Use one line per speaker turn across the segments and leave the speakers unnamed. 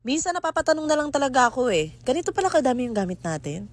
Minsan napapatanong na lang talaga ako ganito pala kadami yung gamit natin?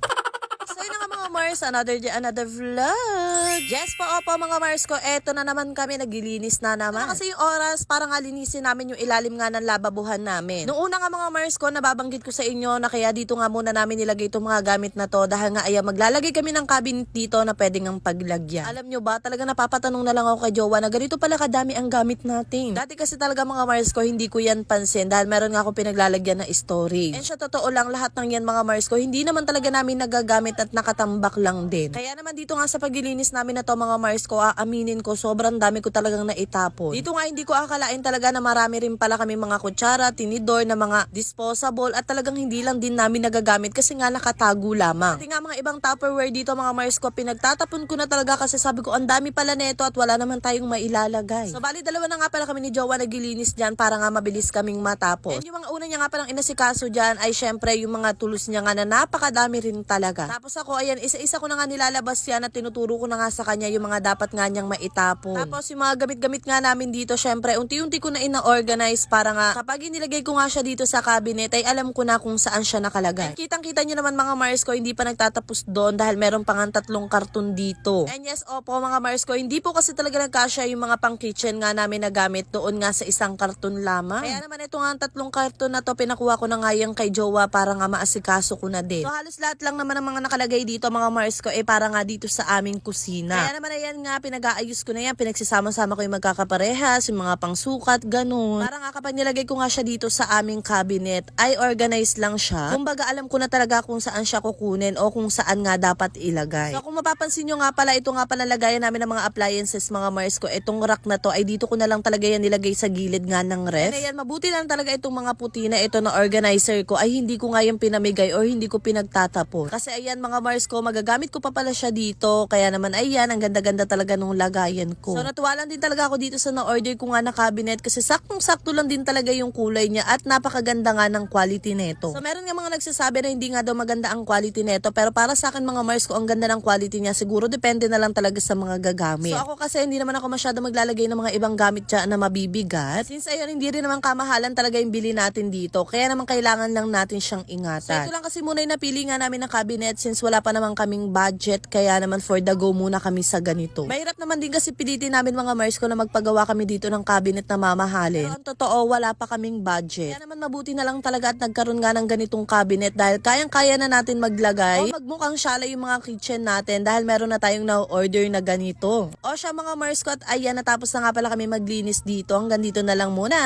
So yun na nga mga Mars, another day, another vlog. Yes po, opo mga Mars ko, eto na naman kami, naglilinis na naman. Kasi yung oras, para nga linisin namin yung ilalim nga ng lababuhan namin. Noong una nga mga Mars ko, nababanggit ko sa inyo na kaya dito nga muna namin nilagay itong mga gamit na to dahil nga ayan, maglalagay kami ng cabinet dito na pwedeng ang paglagyan. Alam nyo ba, talaga napapatanong na lang ako kay Jowa na ganito pala kadami ang gamit natin. Dati kasi talaga mga Mars ko, hindi ko yan pansin dahil meron nga ako pinaglalagyan na storage. And siya totoo lang, lahat ng yan mga Mars ko, hindi naman talaga namin nagagamit at nakatambak lang din. Kaya naman dito nga sa paglilinis namin na to mga Mars ko, aaminin ko, sobrang dami ko talagang naitapon. Dito nga hindi ko akalain talaga na marami rin pala kami mga kutsara, tinidor na mga disposable at talagang hindi lang din namin nagagamit kasi nga nakatago lamang. Pati nga mga ibang Tupperware dito mga Mars ko, pinagtatapon ko na talaga kasi sabi ko ang dami pala neto at wala naman tayong mailalagay. So bali dalawa na nga pala kami ni Jowa naglilinis dyan para nga mabilis kaming matapos. And yung mga una niya nga palang inasikaso dyan ay syempre yung mga tools niya nga na napakadami rin talaga. Tapos ako ayan, isa-isa ko na nga nilalabas yan at tinuturo ko na nga sa kanya yung mga dapat nga niyang maitapon. Tapos yung mga gamit-gamit nga namin dito, syempre unti-unti ko na ina-organize para nga kapag inilagay ko nga siya dito sa cabinet ay alam ko na kung saan siya nakalagay. And kitang-kita niyo naman mga Mars ko, hindi pa nagtatapos doon dahil meron pang 3 karton dito. And yes, opo mga Mars ko, hindi po kasi talaga nagkasya yung mga pang kitchen nga namin na gamit doon nga sa isang karton lamang. Kaya naman ito nga 3 karton na to, pinakuha ko na nga yan kay Jowa para nga maasikaso ko na din. So halos lahat lang naman ang mga nakalagay dito mga Mars ko para nga dito sa aming kusina. Kaya naman ayan nga, pinag-aayos ko na yan, pinagsisama-sama ko yung magkakaparehas, yung mga pangsukat, ganun. Para nga kapag nilagay ko nga siya dito sa aming cabinet, ay organized lang siya. Kumbaga alam ko na talaga kung saan siya kukunin o kung saan nga dapat ilagay. So kung mapapansin nyo nga pala, ito nga pala lagayan namin ng mga appliances mga Mars ko, itong rack na to ay dito ko na lang talaga yan nilagay sa gilid nga ng ref. And ayan, mabuti lang talaga itong mga puti na ito na organizer ko ay hindi ko nga yung pinamigay or hindi ko pinagtatapon. Kasi ayan mga Mars ko, magagamit ko pa pala siya dito. Kaya naman ayan, ang ganda-ganda talaga nung lagayan ko. So natuwa lang din talaga ako dito sa na-order ko nga na cabinet kasi saktong-sakto lang din talaga yung kulay niya at napakaganda nga ng quality neto. So meron nga mga nagsasabi na hindi nga daw maganda ang quality neto, pero para sa akin mga Mars ko, ang ganda ng quality niya. Siguro depende na lang talaga sa mga gagamit. So ako kasi hindi naman ako masyado maglalagay ng mga ibang gamit dyan na mabibigat. Since ayun, hindi rin naman kamahalan talaga yung bili natin dito. Kaya naman kailangan lang natin siyang ingatan. So ito lang kasi muna yung napili nga namin ng cabinet since wala pa naman kaming budget. Kaya naman for the go muna kami sa ganito. Mahirap naman din kasi pilitin namin mga Mars ko na magpagawa kami dito ng cabinet na mamahalin. Pero ang totoo, wala pa kaming budget. Kaya naman mabuti na lang talaga at nagkaroon nga ng ganitong cabinet dahil kayang-kaya na natin maglagay o magmukhang syala yung mga kitchen natin dahil meron na tayong na-order na ganito. O siya mga Mars ko, at ayan, natapos na nga pala kami maglinis dito. Hanggang dito na lang muna.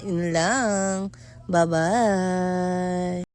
Yun lang. Bye-bye.